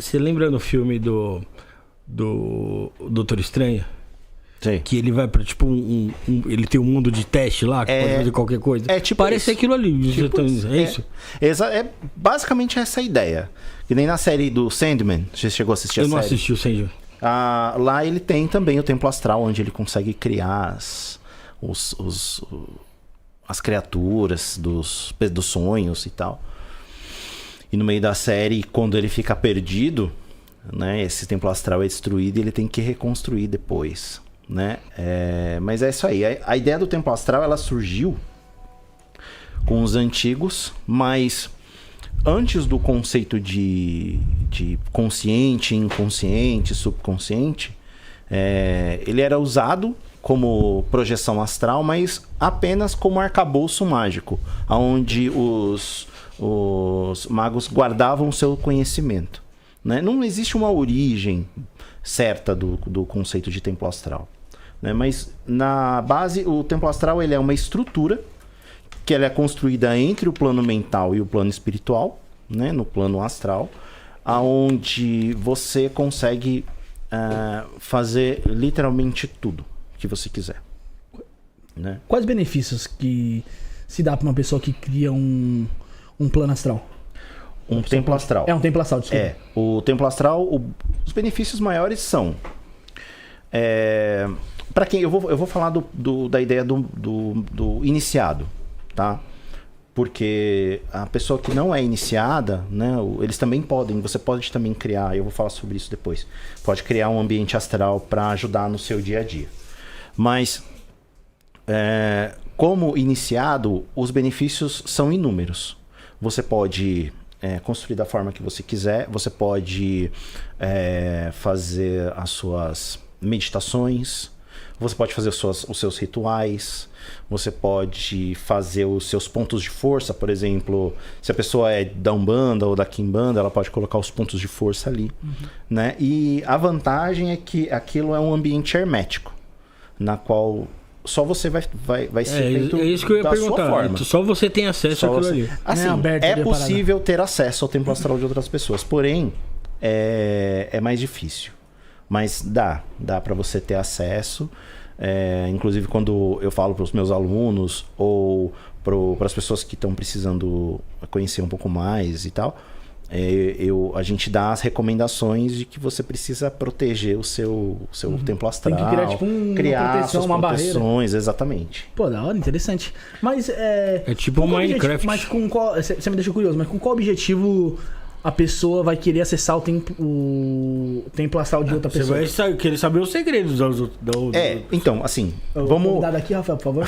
Você lembra no filme do Doutor Estranho? Sim. Que ele vai pra, tipo, ele tem um mundo de teste lá, que pode fazer qualquer coisa. Parece isso. Aquilo ali. Tipo isso? É basicamente essa a ideia. Que nem na série do Sandman. Você chegou a assistir a série? Eu não assisti o Sandman. Lá ele tem também o Templo Astral, onde ele consegue criar as criaturas dos sonhos e tal. E no meio da série, quando ele fica perdido, né, esse Templo Astral é destruído e ele tem que reconstruir depois, né? Mas é isso aí. A ideia do Templo Astral, ela surgiu com os antigos, mas antes do conceito de consciente, inconsciente, subconsciente, ele era usado como projeção astral, mas apenas como arcabouço mágico, onde os magos guardavam o seu conhecimento, né? Não existe uma origem certa do conceito de templo astral, né? Mas na base, o templo astral ele é uma estrutura que ela é construída entre o plano mental e o plano espiritual, né? No plano astral, aonde você consegue fazer literalmente tudo que você quiser, né? Quais benefícios que se dá para uma pessoa que cria um plano astral? Um templo astral. Um templo astral, desculpa. O templo astral, os benefícios maiores são... para quem... Eu vou falar da ideia do iniciado, tá? Porque a pessoa que não é iniciada, né, eles também podem... Você pode também criar, eu vou falar sobre isso depois. Pode criar um ambiente astral para ajudar no seu dia a dia. Mas, como iniciado, os benefícios são inúmeros. Você pode construir da forma que você quiser, você pode fazer as suas meditações, você pode fazer os seus rituais, você pode fazer os seus pontos de força, por exemplo, se a pessoa é da Umbanda ou da Quimbanda, ela pode colocar os pontos de força ali, né? E a vantagem é que aquilo é um ambiente hermético, na qual só você vai ser feito isso que eu ia da perguntar. sua forma. Só você tem acesso àquilo ali. Assim, é possível ter acesso ao templo astral de outras pessoas, porém é mais difícil. Mas dá para você ter acesso. Inclusive quando eu falo para os meus alunos ou para as pessoas que estão precisando conhecer um pouco mais e tal, a gente dá as recomendações de que você precisa proteger o seu templo astral. Tem que criar tipo uma proteção, uma proteções, barreira. Exatamente. Pô, da hora, interessante. Mas é tipo um Minecraft. Mas com qual... Você me deixou curioso, mas com qual objetivo a pessoa vai querer acessar o templo astral de outra pessoa? Você vai querer saber os segredos da então, assim, vamos dar daqui, Rafael, por favor.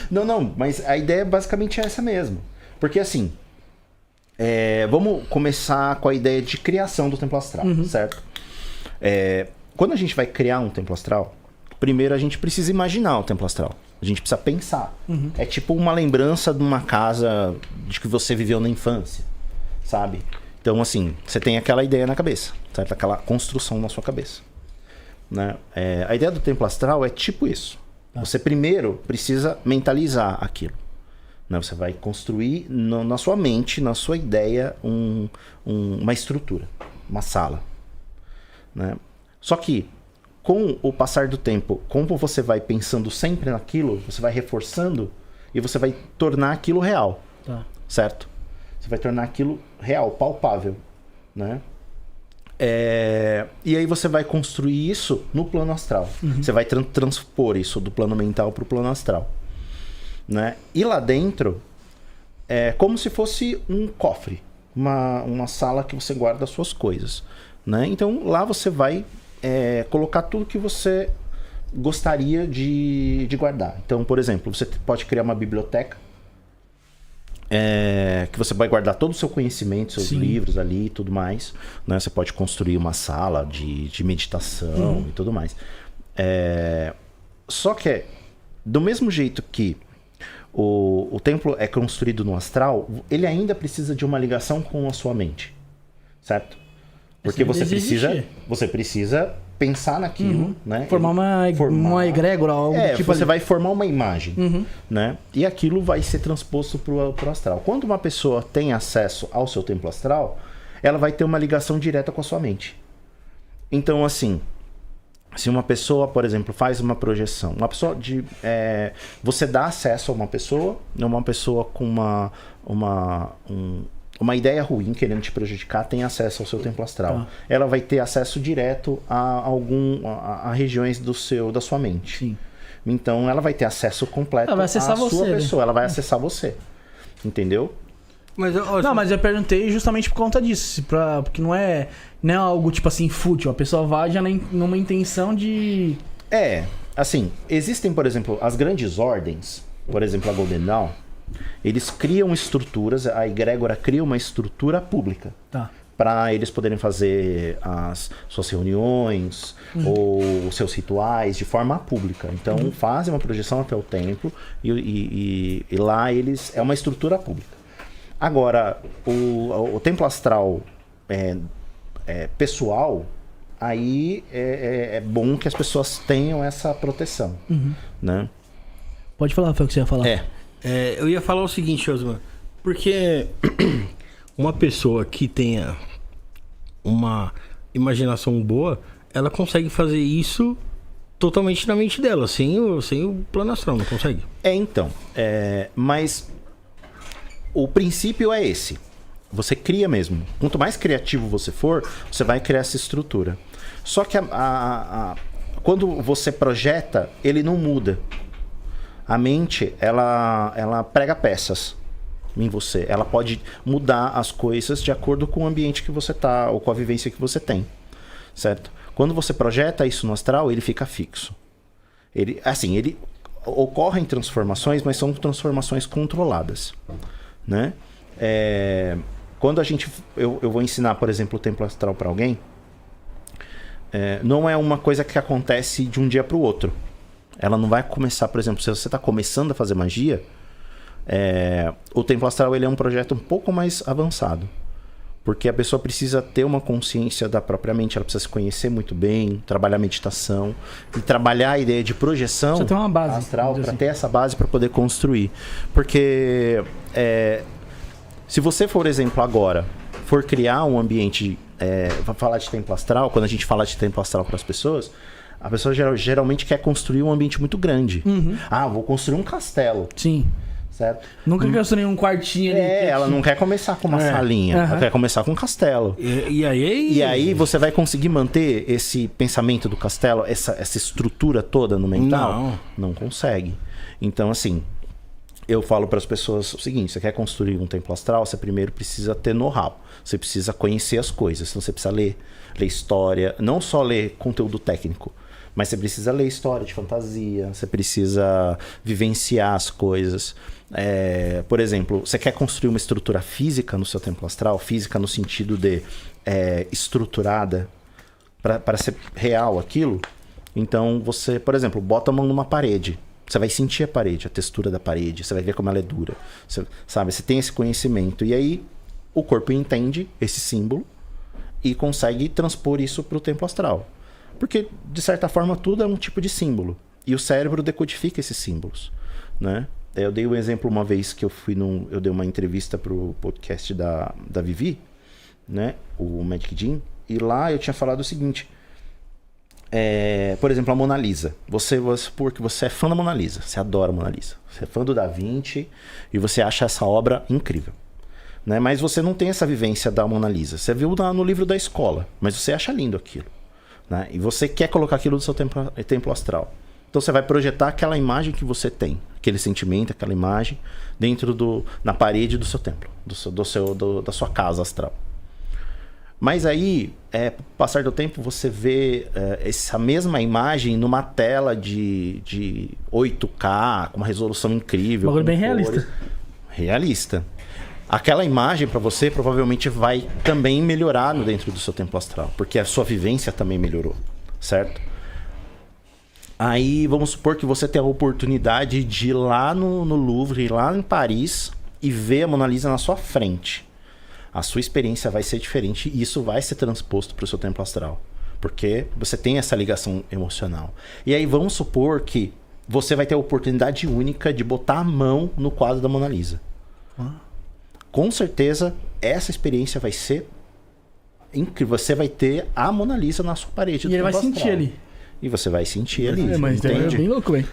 Não, mas a ideia basicamente é essa mesmo. Porque assim, vamos começar com a ideia de criação do templo astral, certo? Quando a gente vai criar um templo astral, primeiro a gente precisa imaginar o templo astral. A gente precisa pensar. É tipo uma lembrança de uma casa de que você viveu na infância, sabe? Então, assim, você tem aquela ideia na cabeça, certo? Aquela construção na sua cabeça, né? A ideia do templo astral é tipo isso. Você primeiro precisa mentalizar aquilo, né? Você vai construir na sua mente, na sua ideia, uma estrutura, uma sala, né? Só que, com o passar do tempo, como você vai pensando sempre naquilo, você vai reforçando e você vai tornar aquilo real, certo? Você vai tornar aquilo real, palpável, né? E aí você vai construir isso no plano astral. Você vai transpor isso do plano mental para o plano astral, né? E lá dentro é como se fosse um cofre, uma sala que você guarda as suas coisas, né? Então lá você vai colocar tudo que você gostaria de guardar. Então, por exemplo, você pode criar uma biblioteca que você vai guardar todo o seu conhecimento, seus livros ali e tudo mais, né? Você pode construir uma sala de meditação e tudo mais. Só que do mesmo jeito que o templo é construído no astral, ele ainda precisa de uma ligação com a sua mente, certo? Porque você precisa pensar naquilo, né? Formar uma egrégora, algo tipo você vai formar uma imagem, né? E aquilo vai ser transposto pro astral. Quando uma pessoa tem acesso ao seu templo astral, ela vai ter uma ligação direta com a sua mente. Então, assim, se uma pessoa, por exemplo, faz uma projeção, uma pessoa você dá acesso a uma pessoa com uma ideia ruim querendo te prejudicar, tem acesso ao seu templo astral. Ela vai ter acesso direto a regiões da sua mente. Sim. Então ela vai ter acesso completo Ela vai acessar à sua você, pessoa, ela vai acessar você. Entendeu? Mas, Não, mas eu perguntei justamente por conta disso. Porque não é algo tipo assim, fútil. A pessoa vai já numa intenção de. Assim, existem, por exemplo, as grandes ordens, por exemplo, a Golden Dawn, eles criam estruturas, a egrégora cria uma estrutura pública. Tá. Para eles poderem fazer as suas reuniões ou os seus rituais de forma pública. Então, fazem uma projeção até o templo e lá eles... É uma estrutura pública. Agora, o templo astral pessoal, aí é bom que as pessoas tenham essa proteção. Né? Pode falar, foi o que você ia falar. Eu ia falar o seguinte, Osman. Porque uma pessoa que tenha uma imaginação boa, ela consegue fazer isso totalmente na mente dela, sem o plano astral, não consegue? Então. Mas o princípio é esse. Você cria mesmo. Quanto mais criativo você for, você vai criar essa estrutura. Só que quando você projeta, ele não muda. A mente, ela prega peças em você. Ela pode mudar as coisas de acordo com o ambiente que você tá, ou com a vivência que você tem. Certo? Quando você projeta isso no astral, ele fica fixo. Ele ocorrem transformações, mas são transformações controladas. Né? Quando eu vou ensinar, por exemplo, o templo astral para alguém, não é uma coisa que acontece de um dia para o outro. Ela não vai começar, por exemplo, se você está começando a fazer magia, o templo astral ele é um projeto um pouco mais avançado. Porque a pessoa precisa ter uma consciência da própria mente, ela precisa se conhecer muito bem, trabalhar a meditação e trabalhar a ideia de projeção Você tem uma base, astral para ter essa base para poder construir. Porque se você, por exemplo, agora for criar um ambiente, falar de templo astral, quando a gente fala de templo astral para as pessoas, a pessoa geralmente quer construir um ambiente muito grande. Vou construir um castelo. Sim. Certo? Nunca construir um quartinho ali. Ela não quer começar com uma salinha, ela quer começar com um castelo. E aí você vai conseguir manter esse pensamento do castelo, essa estrutura toda no mental? Não consegue. Então, assim, eu falo para as pessoas o seguinte: você quer construir um templo astral, você primeiro precisa ter know-how. Você precisa conhecer as coisas. Então você precisa ler história, não só ler conteúdo técnico, mas você precisa ler história de fantasia, você precisa vivenciar as coisas. Por exemplo, você quer construir uma estrutura física no seu templo astral, física no sentido de estruturada, para ser real aquilo. Então você, por exemplo, bota a mão numa parede. Você vai sentir a parede, a textura da parede, você vai ver como ela é dura. Você tem esse conhecimento. E aí o corpo entende esse símbolo e consegue transpor isso para o templo astral. Porque, de certa forma, tudo é um tipo de símbolo. E o cérebro decodifica esses símbolos, né? Eu dei um exemplo uma vez que eu dei uma entrevista para o podcast da Vivi, né? O Magic Jim. E lá eu tinha falado o seguinte. Por exemplo, a Mona Lisa. Porque você é fã da Mona Lisa. Você adora a Mona Lisa. Você é fã do Da Vinci e você acha essa obra incrível. Né? Mas você não tem essa vivência da Mona Lisa. Você viu no livro da escola, mas você acha lindo aquilo. Né? E você quer colocar aquilo no seu templo astral. Então você vai projetar aquela imagem que você tem, aquele sentimento, aquela imagem, na parede do seu templo, da sua casa astral. Mas aí, passar do tempo, você vê essa mesma imagem numa tela de 8K, com uma resolução incrível. Bagulho bem realista. Realista. Aquela imagem para você provavelmente vai também melhorar dentro do seu templo astral, porque a sua vivência também melhorou, certo? Aí vamos supor que você tem a oportunidade de ir lá no Louvre, ir lá em Paris e ver a Mona Lisa na sua frente. A sua experiência vai ser diferente e isso vai ser transposto para o seu templo astral, porque você tem essa ligação emocional. E aí vamos supor que você vai ter a oportunidade única de botar a mão no quadro da Mona Lisa. Com certeza, essa experiência vai ser incrível. Você vai ter a Mona Lisa na sua parede. E ele vai templo sentir astral. ali. E você vai sentir ali, Mas é entende? bem louco, velho.